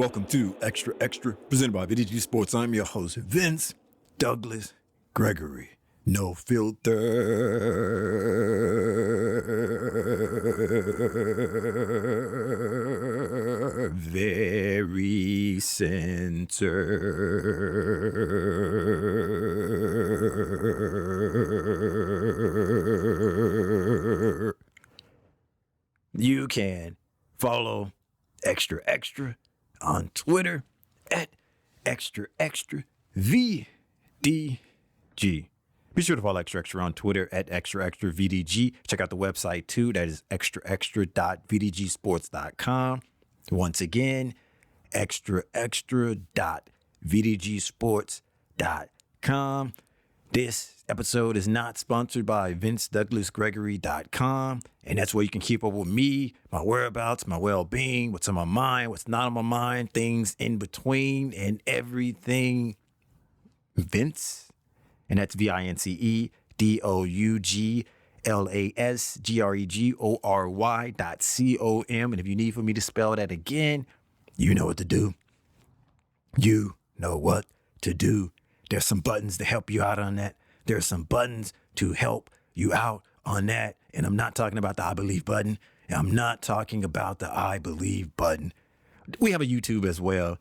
Welcome to Xtra, presented by VDG Sports. I'm your host, Vince Douglas Gregory. No filter, very center. You can follow Xtra on Twitter at Xtra VDG. Be sure to follow Xtra on Twitter at Xtra VDG. Check out the website too. That is xtra.vdgsports.com. Once again, xtra.vdgsports.com. This episode is not sponsored by VinceDouglasGregory.com, and that's where you can keep up with me, my whereabouts, my well-being, what's on my mind, what's not on my mind, things in between, and everything Vince. And that's VinceDouglasGregory.com. And if you need for me to spell that again, you know what to do. You know what to do. There's some buttons to help you out on that. There's some buttons to help you out on that. And I'm not talking about the I believe button. I'm not talking about the I believe button. We have a YouTube as well.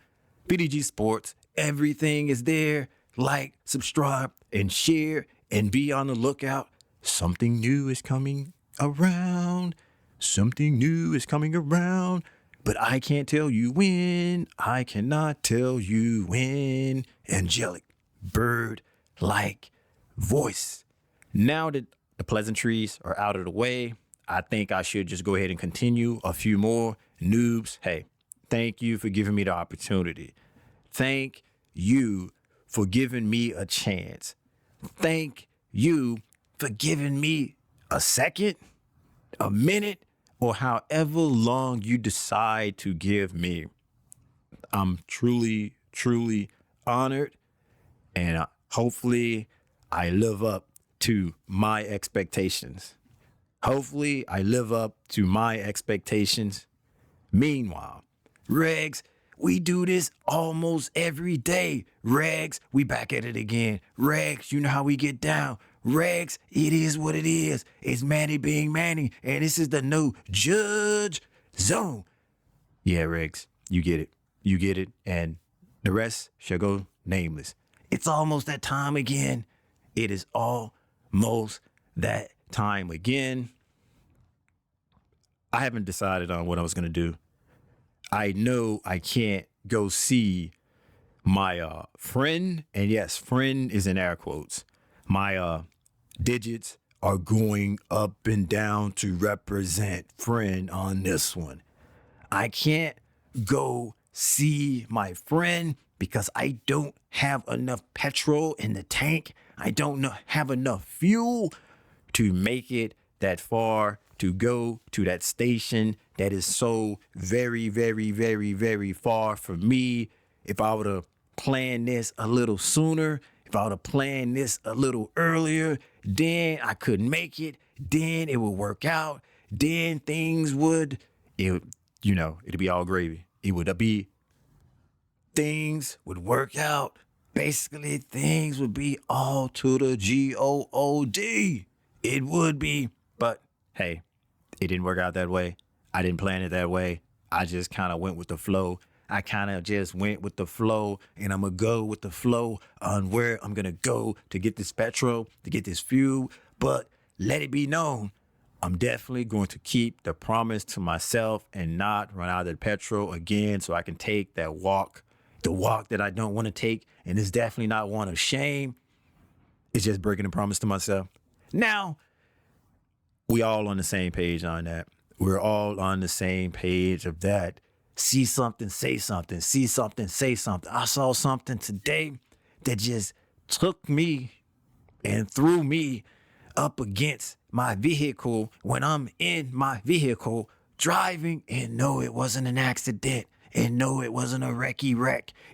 VDG Sports. Everything is there. Like, subscribe, and share, and be on the lookout. Something new is coming around. Something new is coming around. But I can't tell you when. I cannot tell you when. Angelic, bird-like voice. Now that the pleasantries are out of the way, I think I should just go ahead and continue a few more. Noobs, hey, thank you for giving me the opportunity. Thank you for giving me a chance. Thank you for giving me a second, a minute, or however long you decide to give me. I'm truly, truly honored, and hopefully I live up to my expectations. Hopefully I live up to my expectations. Meanwhile, Regs, we do this almost every day. Regs, we back at it again. Regs, you know how we get down. Regs, it is what it is. It's Manny being Manny, and this is the no judge zone. Yeah, Regs, you get it. You get it, and the rest shall go nameless. It's almost that time again. It is almost that time again. I haven't decided on what I was going to do. I know I can't go see my friend, and yes, friend is in air quotes. My digits are going up and down to represent friend on this one. I can't go see my friend because I don't have enough petrol in the tank. I don't have enough fuel to make it that far to go to that station that is so very, very, very, very far from me. If I would have planned this a little sooner, if I would have planned this a little earlier, then I could make it. Then it would work out. Then things would, it'd be all gravy. Things would work out. Basically, things would be all to the GOOD. It would be, but hey, it didn't work out that way. I didn't plan it that way. I just kind of went with the flow. And I'm going to go with the flow on where I'm going to go to get this petrol, to get this fuel. But let it be known, I'm definitely going to keep the promise to myself and not run out of the petrol again so I can take that walk, the walk that I don't want to take. And it's definitely not one of shame. It's just breaking the promise to myself. Now, we all on the same page on that. We're all on the same page of that. See something, say something. See something, say something. I saw something today that just took me and threw me up against my vehicle when I'm in my vehicle driving, and no, it wasn't an accident, and no, it wasn't a wreck,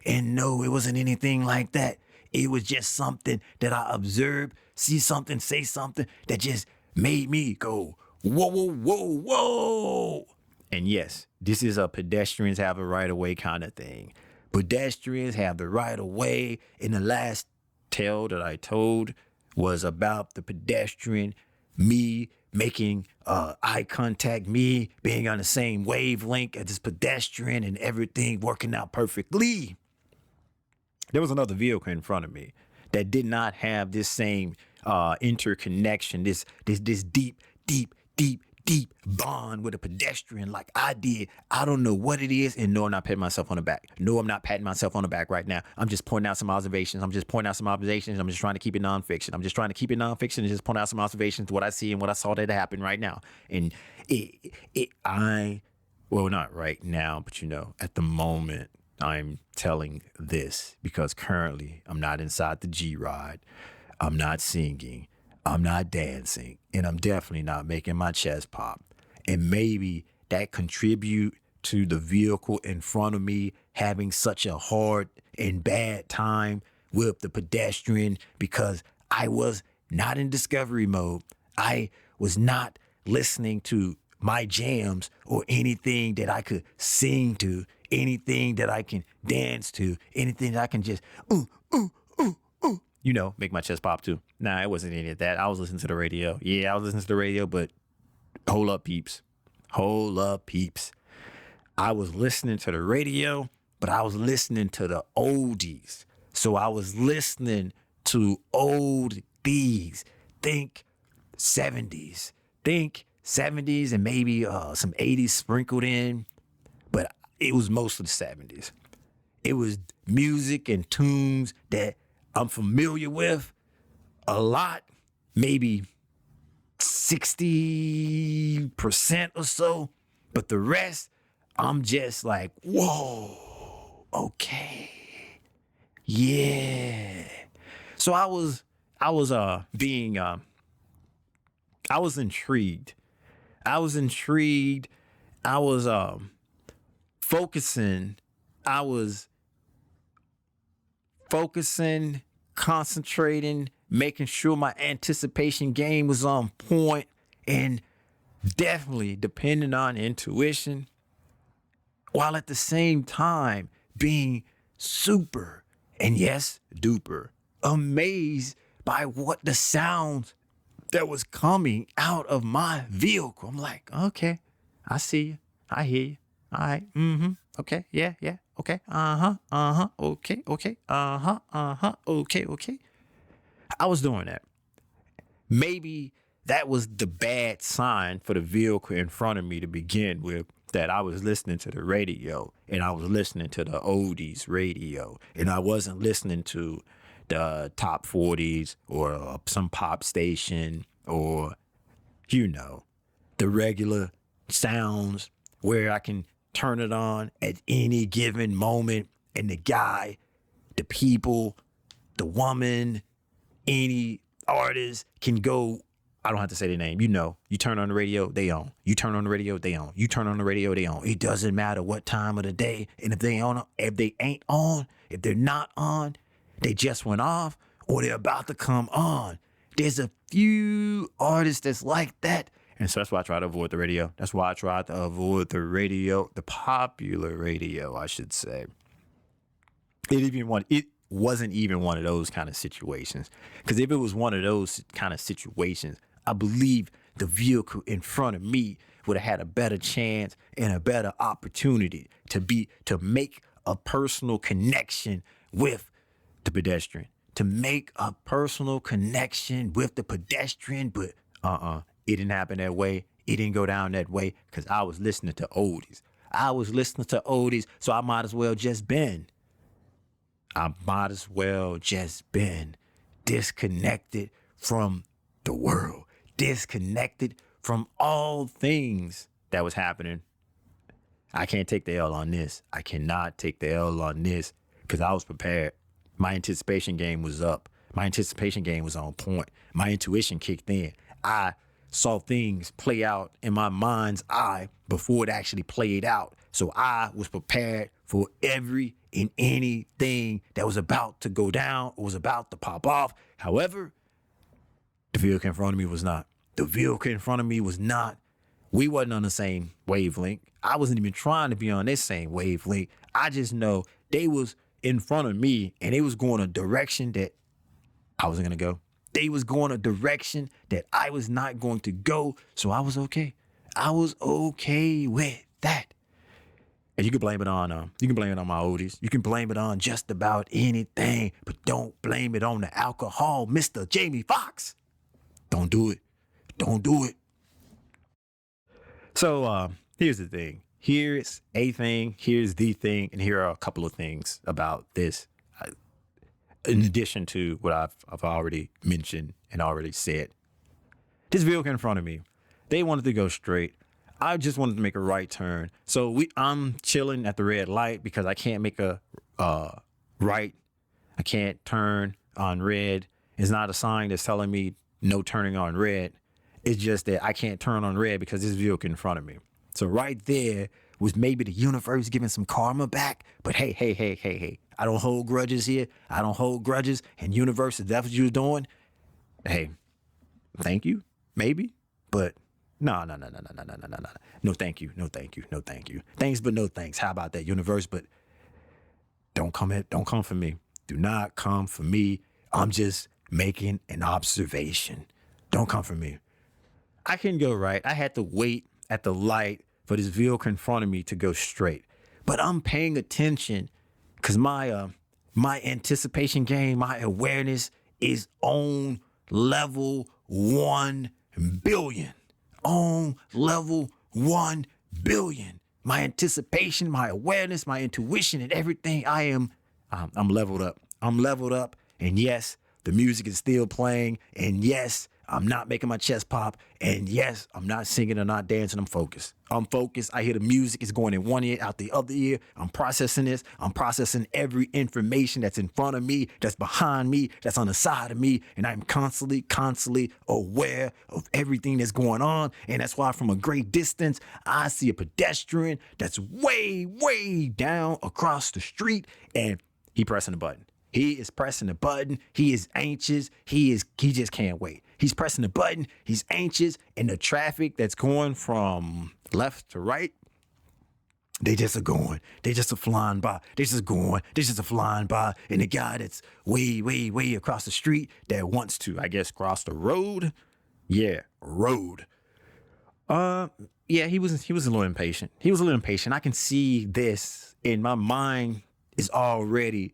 and no, it wasn't anything like that. It was just something that I observed, see something, say something that just made me go, whoa, whoa, whoa, whoa. And yes, this is a pedestrians have a right of way kind of thing. Pedestrians have the right of way. In the last tale that I told was about the pedestrian, me making eye contact, me being on the same wavelength as this pedestrian and everything working out perfectly. There was another vehicle in front of me that did not have this same interconnection, this deep bond with a pedestrian like I did. I don't know what it is. And no, I'm not patting myself on the back. No, I'm not patting myself on the back right now. I'm just pointing out some observations. I'm just trying to keep it nonfiction. And just point out some observations to what I see and what I saw that happen right now. And well, not right now, but at the moment, I'm telling this because currently I'm not inside the G-Ride. I'm not singing. I'm not dancing, and I'm definitely not making my chest pop. And maybe that contribute to the vehicle in front of me having such a hard and bad time with the pedestrian because I was not in discovery mode. I was not listening to my jams or anything that I could sing to, anything that I can dance to, anything that I can just, make my chest pop too. Nah, it wasn't any of that. I was listening to the radio. Yeah, I was listening to the radio, but hold up, peeps. I was listening to the radio, but I was listening to the oldies. So I was listening to oldies. Think 70s. And maybe some 80s sprinkled in. But it was most of the 70s. It was music and tunes that I'm familiar with a lot, maybe 60% or so. But the rest, I'm just like, whoa, okay, yeah. So I was intrigued. I was focusing. Concentrating, making sure my anticipation game was on point, and definitely depending on intuition, while at the same time being super and yes, duper amazed by what the sounds that was coming out of my vehicle. I'm like, okay, I see you. I hear you. All right. Mm-hmm. Okay. Yeah. Okay. Okay. Okay. I was doing that. Maybe that was the bad sign for the vehicle in front of me to begin with, that I was listening to the radio and I was listening to the oldies radio and I wasn't listening to the top 40s or some pop station or, the regular sounds where I can turn it on at any given moment and the guy, the people, the woman, any artist can go. I don't have to say their name. You turn on the radio, they on. You turn on the radio, they on. You turn on the radio, they on. It doesn't matter what time of the day. And if they ain't on, if they're not on, they just went off or they're about to come on. There's a few artists that's like that. And so that's why I try to avoid the radio. That's why I try to avoid the radio, the popular radio, I should say. It wasn't even one of those kind of situations. Because if it was one of those kind of situations, I believe the vehicle in front of me would have had a better chance and a better opportunity to make a personal connection with the pedestrian. But it didn't happen that way. It didn't go down that way because I was listening to oldies. So I might as well just been disconnected from the world, disconnected from all things that was happening. I can't take the L on this. I cannot take the L on this because I was prepared. My anticipation game was up. My anticipation game was on point. My intuition kicked in. I saw things play out in my mind's eye before it actually played out. So I was prepared for every and anything that was about to go down or was about to pop off. However, the vehicle in front of me was not. The vehicle in front of me was not We wasn't on the same wavelength. I wasn't even trying to be on this same wavelength. I just know they was in front of me and they was going a direction that I wasn't going to go. They was going a direction that I was not going to go. So I was okay. I was okay with that. And you can blame it on my oldies. You can blame it on just about anything, but don't blame it on the alcohol, Mr. Jamie Foxx. Don't do it. Don't do it. So here's the thing. Here's a thing. Here's the thing. And here are a couple of things about this. In addition to what I've already mentioned and already said. This vehicle in front of me, they wanted to go straight. I just wanted to make a right turn. So I'm chilling at the red light because I can't make a right. I can't turn on red. It's not a sign that's telling me no turning on red. It's just that I can't turn on red because this vehicle in front of me. So right there was maybe the universe giving some karma back. But hey. I don't hold grudges here. I don't hold grudges. And universe, if that's what you're doing, hey, thank you, maybe. But no. No, thank you. No, thank you. No, thank you. Thanks, but no thanks. How about that, universe? But don't come for me. Do not come for me. I'm just making an observation. Don't come for me. I couldn't go right. I had to wait at the light for this vehicle in front of me to go straight. But I'm paying attention because my anticipation game, my awareness is on level 1 billion. On level 1 billion. My anticipation, my awareness, my intuition, and everything. I'm leveled up. I'm leveled up. And yes, the music is still playing. And yes, I'm not making my chest pop. And yes, I'm not singing or not dancing. I'm focused. I hear the music is going in one ear, out the other ear. I'm processing this. I'm processing every information that's in front of me, that's behind me, that's on the side of me. And I'm constantly aware of everything that's going on. And that's why from a great distance, I see a pedestrian that's way down across the street and he pressing the button. He is pressing the button. He is anxious. He just can't wait. He's pressing the button. He's anxious. And the traffic that's going from left to right, they just are going. They just are flying by. They just going. They just are flying by. And the guy that's way across the street that wants to, I guess, cross the road. Yeah, road. Yeah, he was a little impatient. I can see this in my mind is already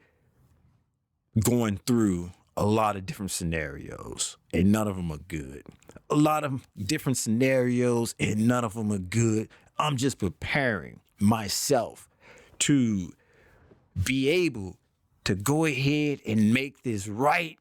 going through a lot of different scenarios and none of them are good. A lot of different scenarios and none of them are good. I'm just preparing myself to be able to go ahead and make this right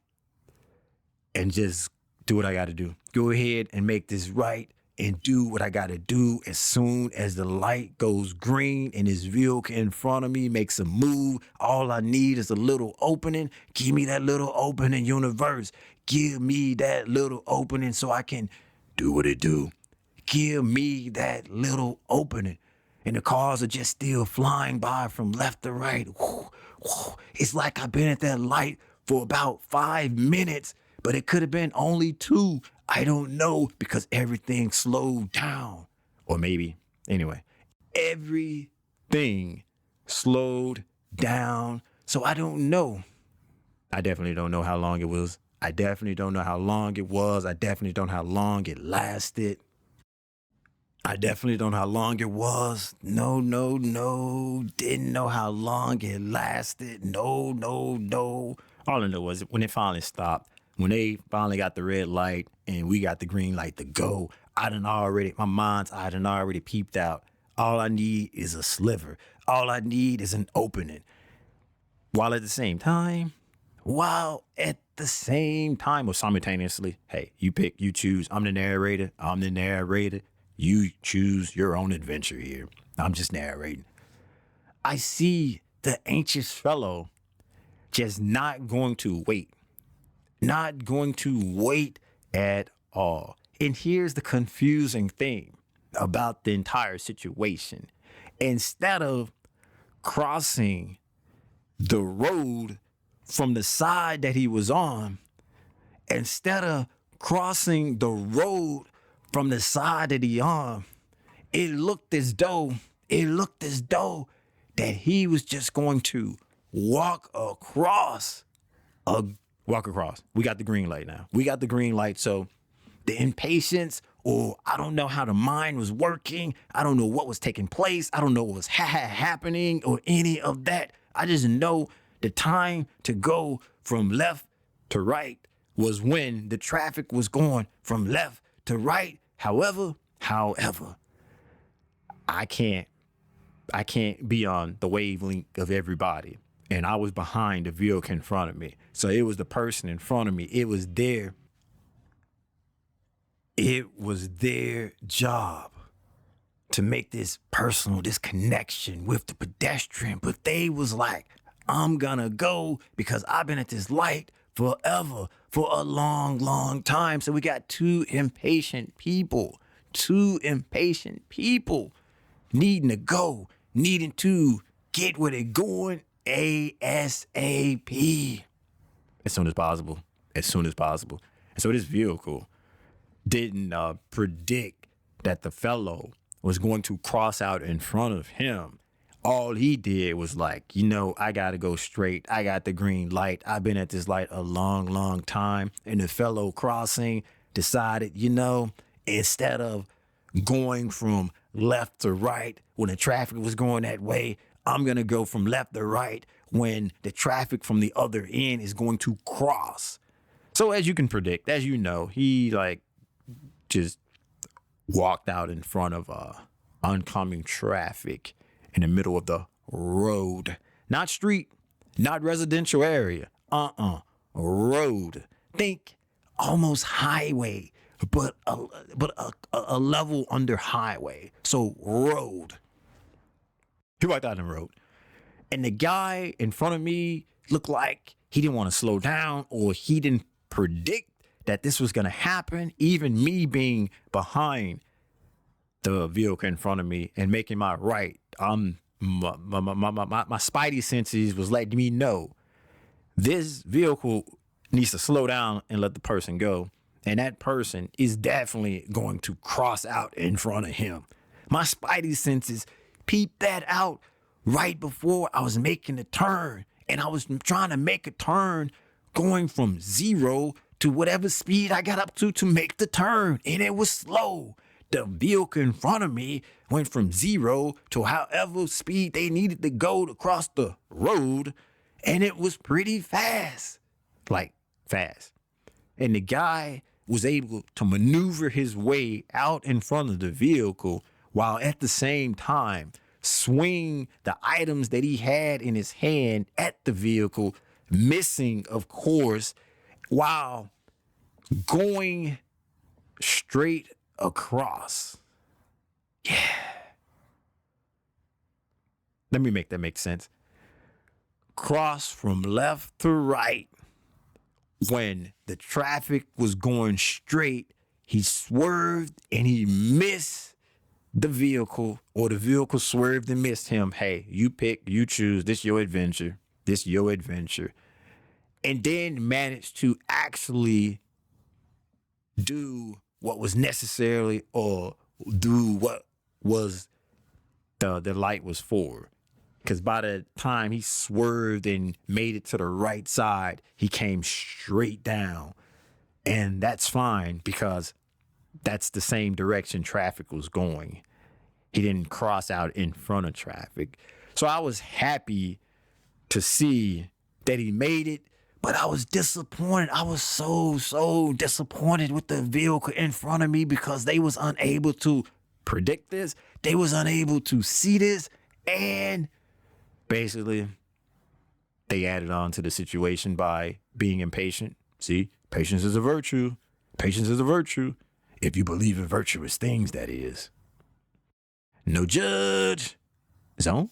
and just do what I got to do. Go ahead and make this right and do what I got to do as soon as the light goes green and this vehicle in front of me makes a move. All I need is a little opening. Give me that little opening, universe. Give me that little opening so I can do what it do. Give me that little opening. And the cars are just still flying by from left to right. It's like I've been at that light for about 5 minutes, but it could have been only 2. I don't know because everything slowed down. Or maybe, anyway, everything slowed down. So I don't know. I definitely don't know how long it was. I definitely don't know how long it was. I definitely don't know how long it lasted. I definitely don't know how long it was. No. Didn't know how long it lasted. No. All I know was when it finally stopped, when they finally got the red light and we got the green light to go, my mind's eye done already peeped out. All I need is a sliver. All I need is an opening. While at the same time, or simultaneously, hey, you pick, you choose. I'm the narrator. You choose your own adventure here. I'm just narrating. I see the anxious fellow just not going to wait at all. And here's the confusing thing about the entire situation. Instead of crossing the road from the side that he was on, it looked as though that he was just going to walk across. We got the green light now. We got the green light. So the impatience, or I don't know how the mind was working. I don't know what was taking place. I don't know what was happening or any of that. I just know the time to go from left to right was when the traffic was going from left to right. However, I can't be on the wavelength of everybody. And I was behind the vehicle in front of me. So it was the person in front of me. It was their job to make this personal, this connection with the pedestrian. But they was like, I'm gonna go because I've been at this light forever, for a long, long time. So we got two impatient people needing to go, needing to get where they're going ASAP. As soon as possible. And so this vehicle didn't predict that the fellow was going to cross out in front of him. All he did was like, I got to go straight. I got the green light. I've been at this light a long, long time. And the fellow crossing decided, instead of going from left to right when the traffic was going that way, I'm going to go from left to right when the traffic from the other end is going to cross. So as you can predict, as you know, he just walked out in front of oncoming traffic in the middle of the road. Not street, not residential area. Road. Think almost highway, but a level under highway. So road. He walked out in the road. And the guy in front of me looked like he didn't want to slow down, or he didn't predict that this was going to happen. Even me being behind the vehicle in front of me and making my right, my spidey senses was letting me know this vehicle needs to slow down and let the person go. And that person is definitely going to cross out in front of him. My spidey senses peeped that out right before I was making the turn. And I was trying to make a turn going from 0 to whatever speed I got up to make the turn. And it was slow. The vehicle in front of me went from 0 to however speed they needed to go to cross the road. And it was pretty fast. Fast. And the guy was able to maneuver his way out in front of the vehicle while at the same time swing the items that he had in his hand at the vehicle, missing, of course, while going straight across. Yeah. Let me make that make sense. Cross from left to right. When the traffic was going straight, he swerved and he missed the vehicle, or the vehicle swerved and missed him. Hey, you pick, you choose. This your adventure. And then managed to actually do what was necessarily, or do what was the light was for. Because by the time he swerved and made it to the right side, he came straight down. And that's fine, because that's the same direction traffic was going. He didn't cross out in front of traffic. So I was happy to see that he made it, but I was disappointed. I was so disappointed with the vehicle in front of me, because they was unable to predict this. They was unable to see this. And basically, they added on to the situation by being impatient. See, patience is a virtue. If you believe in virtuous things, that is. No judge zone.